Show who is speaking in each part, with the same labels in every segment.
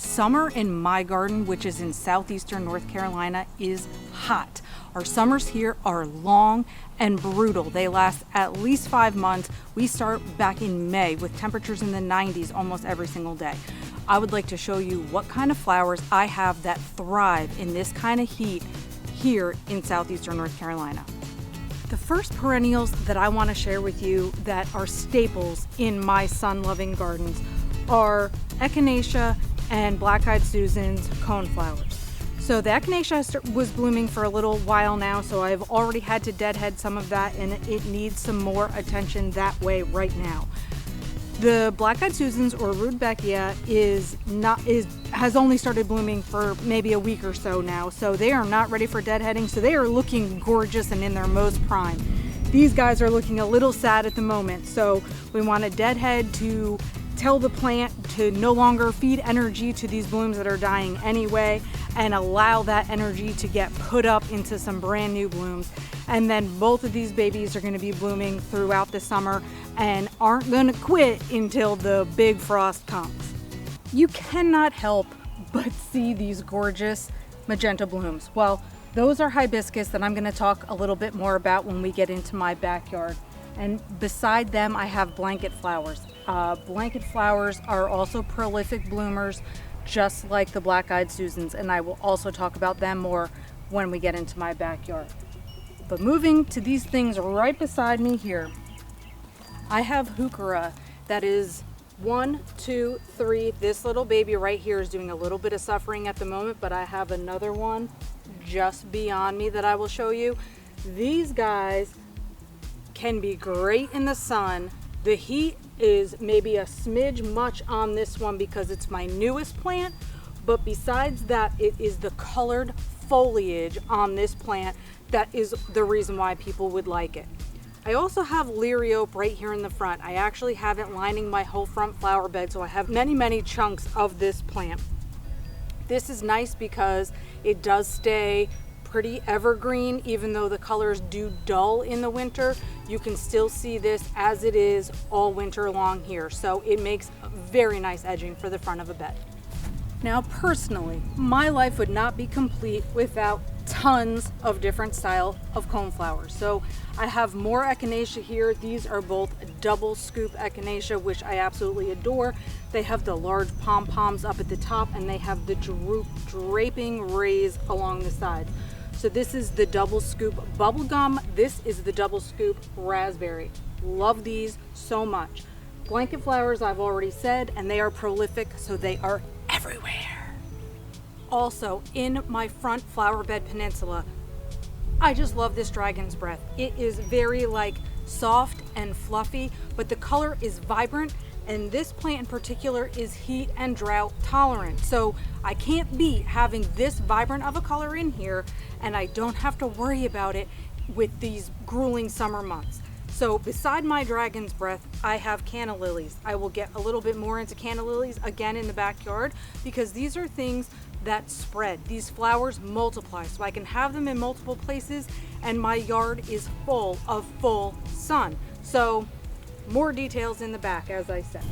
Speaker 1: Summer in my garden, which is in Southeastern North Carolina, is hot. Our summers here are long and brutal. They last at least 5 months. We start back in May with temperatures in the 90s almost every single day. I would like to show you what kind of flowers I have that thrive in this kind of heat here in Southeastern North Carolina. The first perennials that I want to share with you that are staples in my sun-loving gardens are Echinacea and Black-Eyed Susan's Coneflowers. So the Echinacea was blooming for a little while now, so I've already had to deadhead some of that, and it needs some more attention that way right now. The Black-Eyed Susan's or Rudbeckia has only started blooming for maybe a week or so now, so they are not ready for deadheading, so they are looking gorgeous and in their most prime. These guys are looking a little sad at the moment, so we want to deadhead to tell the plant to no longer feed energy to these blooms that are dying anyway, and allow that energy to get put up into some brand new blooms. And then both of these babies are going to be blooming throughout the summer and aren't going to quit until the big frost comes. You cannot help but see these gorgeous magenta blooms. Well, those are hibiscus that I'm going to talk a little bit more about when we get into my backyard. And beside them, I have blanket flowers. Blanket flowers are also prolific bloomers, just like the Black-Eyed Susans, and I will also talk about them more when we get into my backyard. But moving to these things right beside me here, I have Heuchera that is 1, 2, 3. This little baby right here is doing a little bit of suffering at the moment, but I have another one just beyond me that I will show you. These guys can be great in the sun. The heat is maybe a smidge much on this one because it's my newest plant, but besides that, it is the colored foliage on this plant that is the reason why people would like it. I also have liriope right here in the front. I actually have it lining my whole front flower bed, so I have many chunks of this plant. This is nice because it does stay pretty evergreen, even though the colors do dull in the winter. You can still see this as it is all winter long here, so it makes very nice edging for the front of a bed. Now personally, my life would not be complete without tons of different style of coneflowers. So I have more Echinacea here. These are both double scoop Echinacea, which I absolutely adore. They have the large pom-poms up at the top, and they have the draping rays along the sides. So this is the double scoop bubblegum. This is the double scoop raspberry. Love these so much. Blanket flowers I've already said, and they are prolific, so they are everywhere. Also, in my front flower bed peninsula, I just love this dragon's breath. It is very soft and fluffy, but the color is vibrant, and this plant in particular is heat and drought tolerant. So I can't beat having this vibrant of a color in here, and I don't have to worry about it with these grueling summer months. So beside my dragon's breath, I have Canna Lilies. I will get a little bit more into Canna Lilies again in the backyard because these are things that spread. These flowers multiply, so I can have them in multiple places, and my yard is full of full sun. So more details in the back, as I said.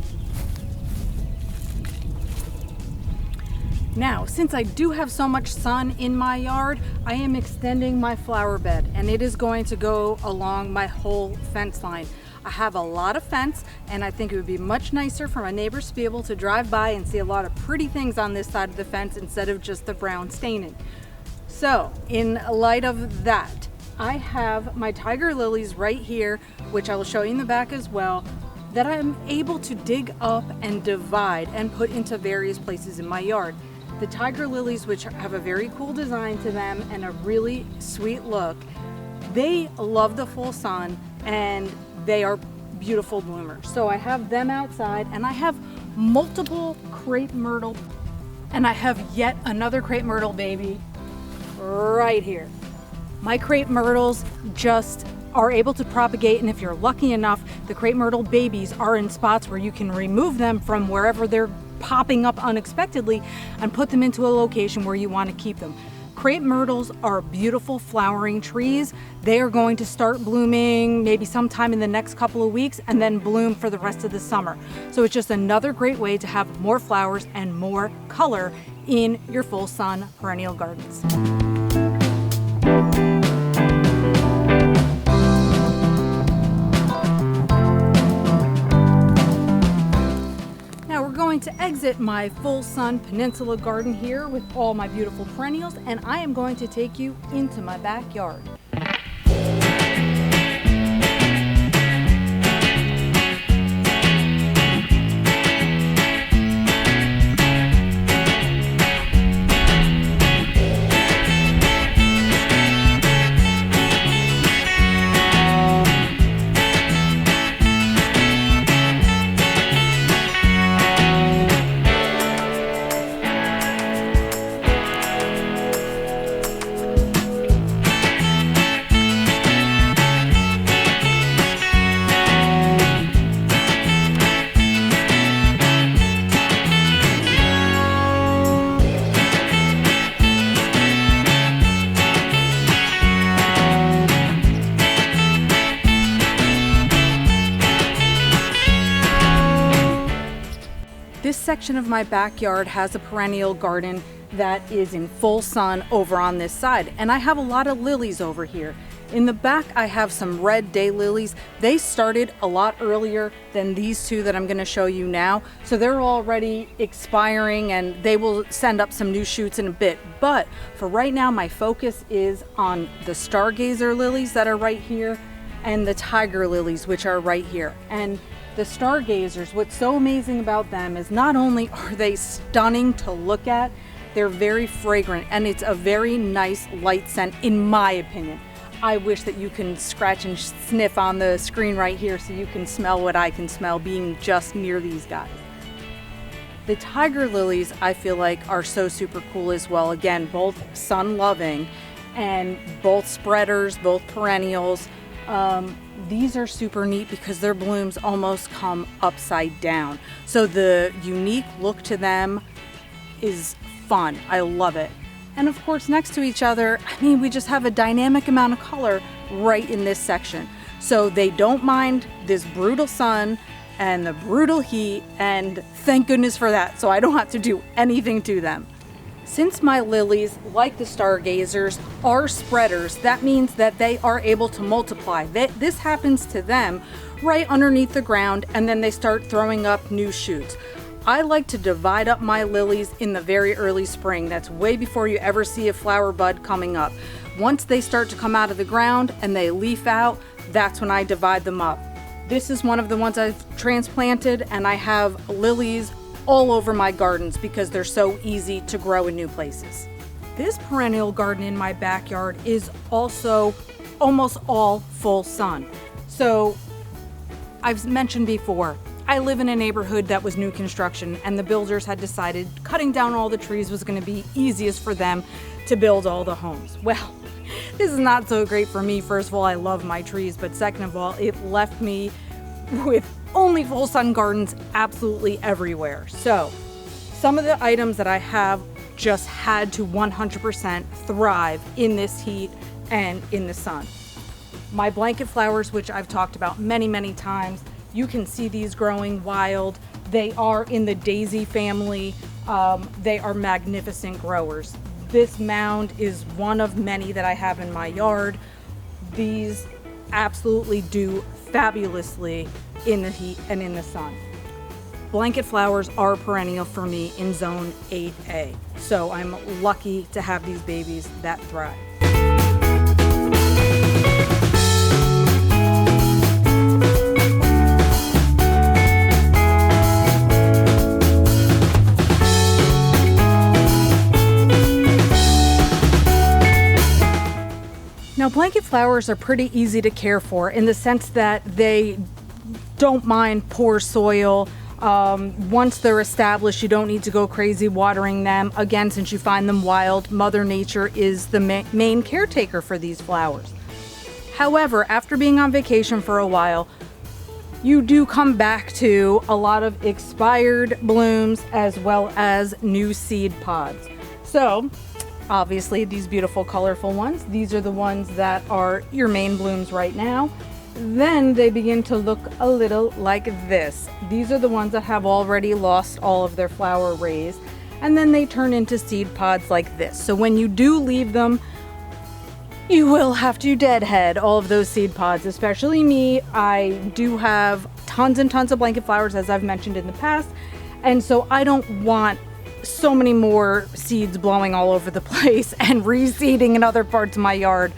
Speaker 1: Now, since I do have so much sun in my yard, I am extending my flower bed, and it is going to go along my whole fence line. I have a lot of fence, and I think it would be much nicer for my neighbors to be able to drive by and see a lot of pretty things on this side of the fence instead of just the brown staining. So, in light of that, I have my tiger lilies right here, which I will show you in the back as well, that I'm able to dig up and divide and put into various places in my yard. The tiger lilies, which have a very cool design to them and a really sweet look, they love the full sun and they are beautiful bloomers. So I have them outside, and I have multiple crepe myrtle, and I have yet another crepe myrtle baby right here. My crepe myrtles just are able to propagate, and if you're lucky enough, the crepe myrtle babies are in spots where you can remove them from wherever they're popping up unexpectedly and put them into a location where you want to keep them. Crepe myrtles are beautiful flowering trees. They are going to start blooming maybe sometime in the next couple of weeks and then bloom for the rest of the summer. So it's just another great way to have more flowers and more color in your full sun perennial gardens. Going to exit my full sun peninsula garden here with all my beautiful perennials, and I am going to take you into my backyard. This section of my backyard has a perennial garden that is in full sun over on this side, and I have a lot of lilies over here. In the back I have some red daylilies. They started a lot earlier than these two that I'm going to show you now, so they're already expiring and they will send up some new shoots in a bit. But for right now my focus is on the stargazer lilies that are right here and the tiger lilies, which are right here. And the stargazers, what's so amazing about them is not only are they stunning to look at, they're very fragrant, and it's a very nice light scent in my opinion. I wish that you can scratch and sniff on the screen right here so you can smell what I can smell being just near these guys. The tiger lilies I feel like are so super cool as well. Again, both sun loving and both spreaders, both perennials. These are super neat because their blooms almost come upside down. So the unique look to them is fun. I love it. And of course, next to each other, I mean, we just have a dynamic amount of color right in this section. So they don't mind this brutal sun and the brutal heat, and thank goodness for that. So I don't have to do anything to them. Since my lilies, like the stargazers, are spreaders, that means that they are able to multiply. This happens to them right underneath the ground, and then they start throwing up new shoots. I like to divide up my lilies in the very early spring. That's way before you ever see a flower bud coming up. Once they start to come out of the ground and they leaf out, that's when I divide them up. This is one of the ones I've transplanted, and I have lilies all over my gardens because they're so easy to grow in new places. This perennial garden in my backyard is also almost all full sun. So I've mentioned before, I live in a neighborhood that was new construction, and the builders had decided cutting down all the trees was going to be easiest for them to build all the homes. Well, this is not so great for me. First of all, I love my trees, but second of all, it left me with only full sun gardens absolutely everywhere. So some of the items that I have just had to 100% thrive in this heat and in the sun. My blanket flowers, which I've talked about many times, you can see these growing wild. They are in the daisy family. They are magnificent growers. This mound is one of many that I have in my yard. These absolutely do fabulously in the heat and in the sun. Blanket flowers are perennial for me in zone 8A. So I'm lucky to have these babies that thrive. Now, blanket flowers are pretty easy to care for in the sense that they don't mind poor soil. Once they're established, you don't need to go crazy watering them. Again, since you find them wild, Mother Nature is the main caretaker for these flowers. However, after being on vacation for a while, you do come back to a lot of expired blooms as well as new seed pods. So obviously these beautiful colorful ones. These are the ones that are your main blooms right now. Then they begin to look a little like this. These are the ones that have already lost all of their flower rays, and then they turn into seed pods like this. So when you do leave them, you will have to deadhead all of those seed pods, especially me. I do have tons and tons of blanket flowers, as I've mentioned in the past, and so I don't want so many more seeds blowing all over the place and reseeding in other parts of my yard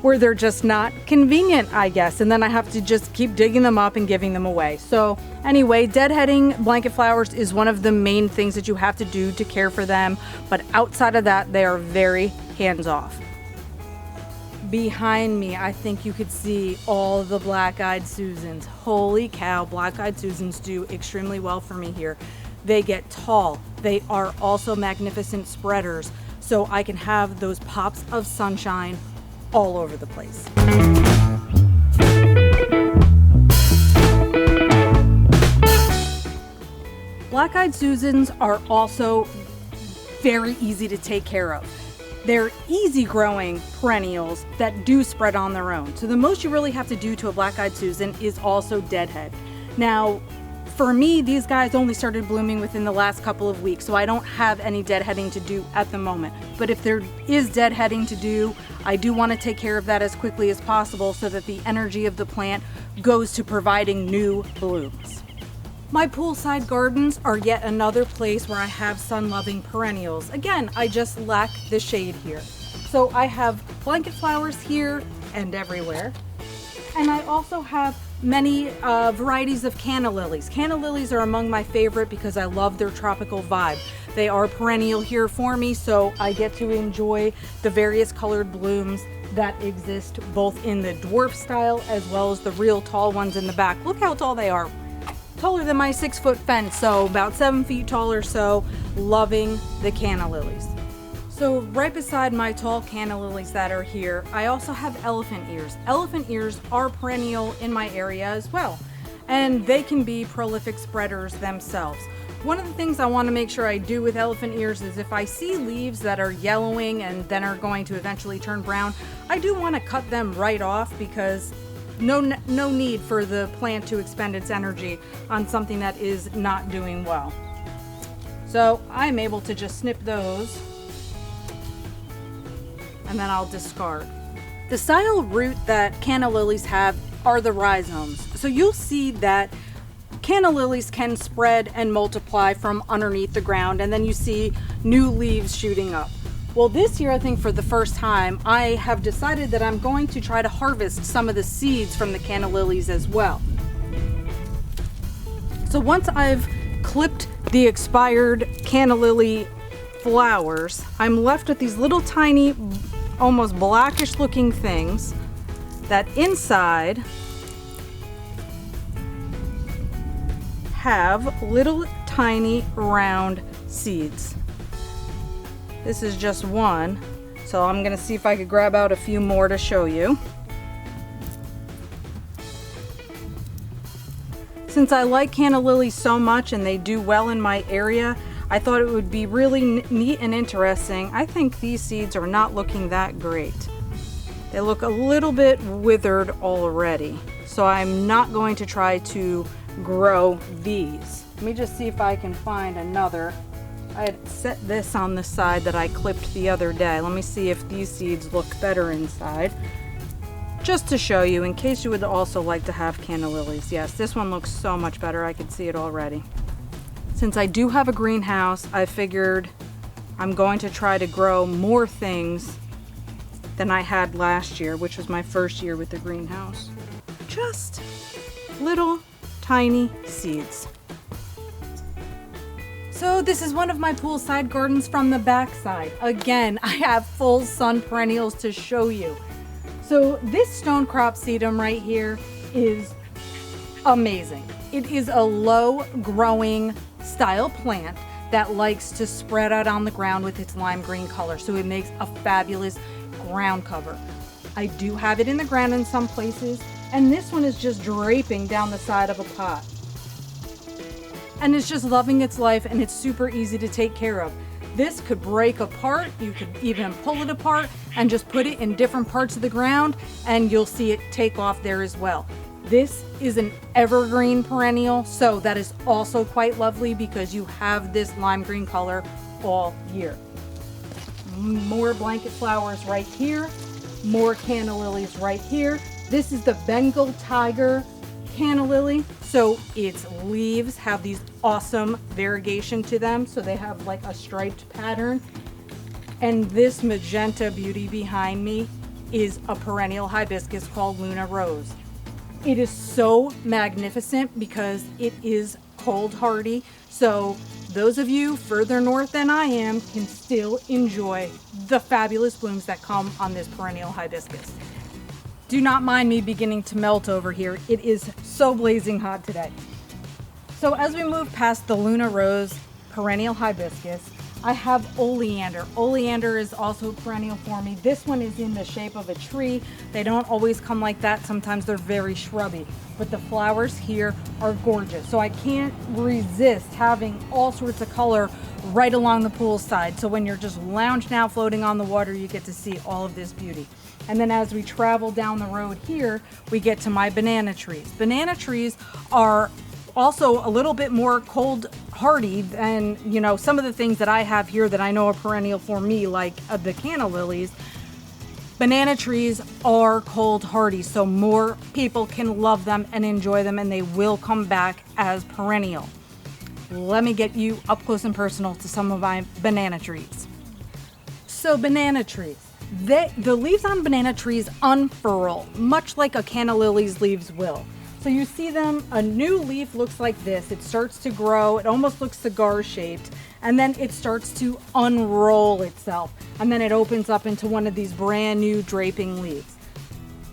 Speaker 1: where they're just not convenient, I guess. And then I have to just keep digging them up and giving them away. So anyway, deadheading blanket flowers is one of the main things that you have to do to care for them. But outside of that, they are very hands-off. Behind me, I think you could see all the black-eyed Susans. Holy cow, black-eyed Susans do extremely well for me here. They get tall. They are also magnificent spreaders, so I can have those pops of sunshine all over the place. Black-eyed Susans are also very easy to take care of. They're easy growing perennials that do spread on their own. So the most you really have to do to a black-eyed Susan is also deadhead. Now, for me, these guys only started blooming within the last couple of weeks, so I don't have any deadheading to do at the moment. But if there is deadheading to do, I do want to take care of that as quickly as possible so that the energy of the plant goes to providing new blooms. My poolside gardens are yet another place where I have sun-loving perennials. Again, I just lack the shade here. So I have blanket flowers here and everywhere. And I also have many varieties of Canna Lilies. Canna Lilies are among my favorite because I love their tropical vibe. They are perennial here for me, so I get to enjoy the various colored blooms that exist both in the dwarf style as well as the real tall ones in the back. Look how tall they are. Taller than my 6-foot fence, so about 7 feet tall or so. Loving the Canna Lilies. So right beside my tall Canna Lilies that are here, I also have elephant ears. Elephant ears are perennial in my area as well, and they can be prolific spreaders themselves. One of the things I want to make sure I do with elephant ears is if I see leaves that are yellowing and then are going to eventually turn brown, I do want to cut them right off because no need for the plant to expend its energy on something that is not doing well. So I'm able to just snip those and then I'll discard. The style root that Canna Lilies have are the rhizomes. So you'll see that Canna Lilies can spread and multiply from underneath the ground, and then you see new leaves shooting up. Well, this year, I think for the first time, I have decided that I'm going to try to harvest some of the seeds from the Canna Lilies as well. So once I've clipped the expired Canna Lily flowers, I'm left with these little tiny, almost blackish looking things that inside have little tiny round seeds. This is just one, so I'm gonna see if I could grab out a few more to show you. Since I like Canna Lilies so much and they do well in my area, I thought it would be really neat and interesting. I think these seeds are not looking that great. They look a little bit withered already, so I'm not going to try to grow these. Let me just see if I can find another. I had set this on the side that I clipped the other day. Let me see if these seeds look better inside. Just to show you, in case you would also like to have Canna Lilies. Yes, this one looks so much better. I can see it already. Since I do have a greenhouse, I figured I'm going to try to grow more things than I had last year, which was my first year with the greenhouse. Just little tiny seeds. So this is one of my poolside gardens from the backside. Again, I have full sun perennials to show you. So this stone crop sedum right here is amazing. It is a low growing style plant that likes to spread out on the ground with its lime green color. So it makes a fabulous ground cover. I do have it in the ground in some places, and this one is just draping down the side of a pot. And it's just loving its life, and it's super easy to take care of. This could break apart. You could even pull it apart and just put it in different parts of the ground and you'll see it take off there as well. This is an evergreen perennial, so that is also quite lovely because you have this lime green color all year. More blanket flowers right here, more canna lilies right here. This is the Bengal tiger canna lily. So its leaves have these awesome variegation to them. So they have like a striped pattern. And this magenta beauty behind me is a perennial hibiscus called Luna Rose. It is so magnificent because it is cold hardy. So those of you further north than I am can still enjoy the fabulous blooms that come on this perennial hibiscus. Do not mind me beginning to melt over here. It is so blazing hot today. So as we move past the Luna Rose perennial hibiscus, I have oleander. Oleander is also perennial for me. This one is in the shape of a tree. They don't always come like that. Sometimes they're very shrubby, but the flowers here are gorgeous. So I can't resist having all sorts of color right along the pool side. So when you're just lounging out, floating on the water, you get to see all of this beauty. And then as we travel down the road here, we get to my banana trees. Banana trees are also a little bit more cold hardy than, you know, some of the things that I have here that I know are perennial for me, like the canna lilies. Banana trees are cold hardy, so more people can love them and enjoy them, and they will come back as perennial. Let me get you up close and personal to some of my banana trees. So banana trees, the leaves on banana trees unfurl, much like a canna lily's leaves will. So you see them, a new leaf looks like this. It starts to grow, it almost looks cigar shaped, and then it starts to unroll itself. And then it opens up into one of these brand new draping leaves.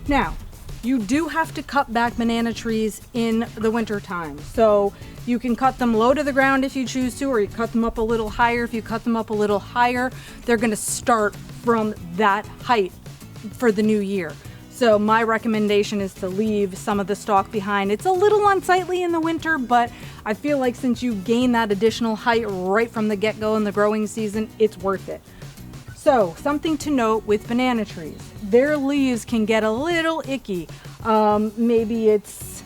Speaker 1: Now, you do have to cut back banana trees in the winter time. So you can cut them low to the ground if you choose to, or you cut them up a little higher. If you cut them up a little higher, they're gonna start from that height for the new year. So my recommendation is to leave some of the stalk behind. It's a little unsightly in the winter, but I feel like since you gain that additional height right from the get-go in the growing season, it's worth it. So something to note with banana trees, their leaves can get a little icky. Maybe it's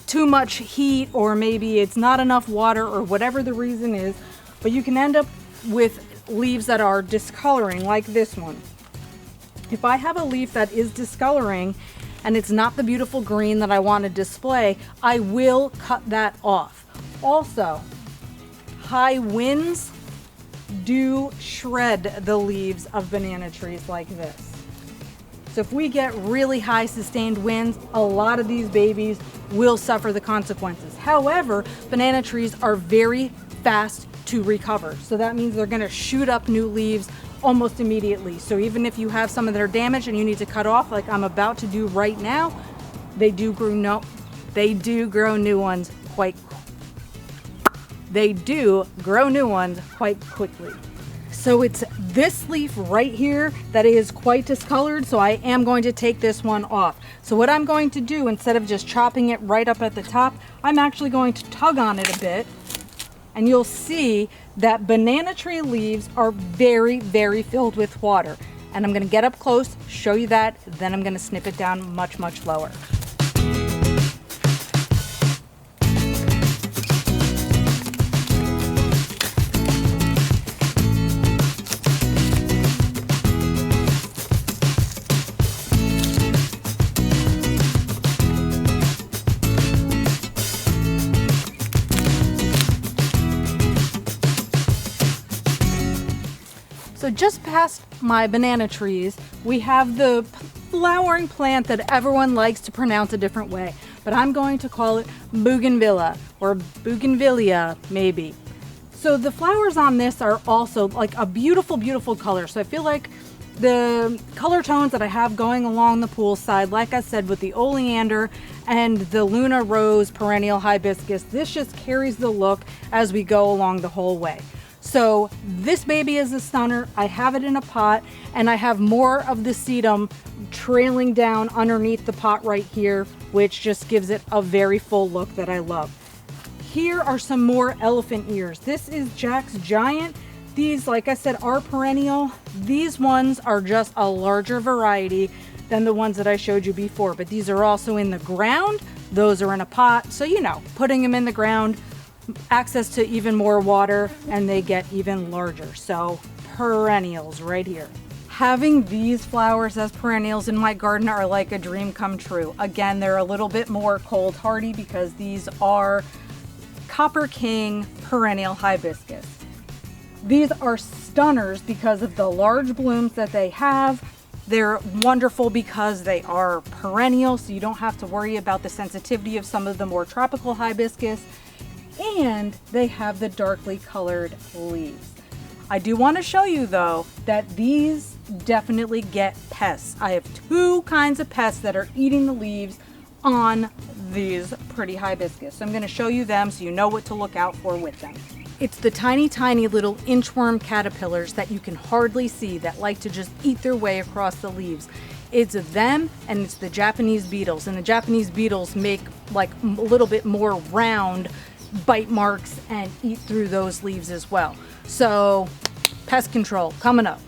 Speaker 1: too much heat, or maybe it's not enough water, or whatever the reason is, but you can end up with leaves that are discoloring like this one. If I have a leaf that is discoloring and it's not the beautiful green that I want to display, I will cut that off. Also, high winds do shred the leaves of banana trees like this. So if we get really high sustained winds, a lot of these babies will suffer the consequences. However, banana trees are very fast to recover. So that means they're going to shoot up new leaves almost immediately. So even if you have some that are damaged and you need to cut off, like I'm about to do right now, they do grow new ones quite quickly. So it's this leaf right here that is quite discolored, so I am going to take this one off. So what I'm going to do, instead of just chopping it right up at the top, I'm actually going to tug on it a bit, and you'll see that banana tree leaves are very, very filled with water. And I'm gonna get up close, show you that, then I'm gonna snip it down much, much lower. So just past my banana trees, we have the flowering plant that everyone likes to pronounce a different way, but I'm going to call it bougainvillea, or bougainvillea maybe. So the flowers on this are also like a beautiful, beautiful color. So I feel like the color tones that I have going along the pool side, like I said, with the oleander and the Luna Rose perennial hibiscus, this just carries the look as we go along the whole way. So this baby is a stunner. I have it in a pot, and I have more of the sedum trailing down underneath the pot right here, which just gives it a very full look that I love. Here are some more elephant ears. This is Jack's giant These, like I said, are perennial. These ones are just a larger variety than the ones that I showed you before, but these are also in the ground. Those are in a pot. So, you know, putting them in the ground, access to even more water, and they get even larger. So perennials right here. Having these flowers as perennials in my garden are like a dream come true. Again, they're a little bit more cold hardy because these are Copper King perennial hibiscus. These are stunners because of the large blooms that they have. They're wonderful because they are perennial, so you don't have to worry about the sensitivity of some of the more tropical hibiscus, and they have the darkly colored leaves. I do want to show you though that these definitely get pests. I have two kinds of pests that are eating the leaves on these pretty hibiscus. So I'm going to show you them so you know what to look out for with them. It's the tiny, tiny little inchworm caterpillars that you can hardly see that like to just eat their way across the leaves. It's them and it's the Japanese beetles. And the Japanese beetles make like a little bit more round bite marks and eat through those leaves as well. So pest control coming up.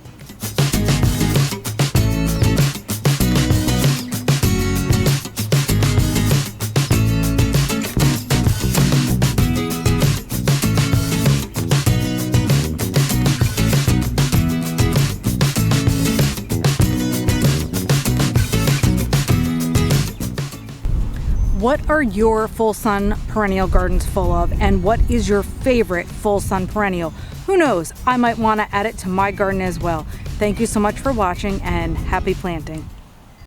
Speaker 1: What are your full sun perennial gardens full of, and what is your favorite full sun perennial? Who knows, I might want to add it to my garden as well. Thank you so much for watching and happy planting.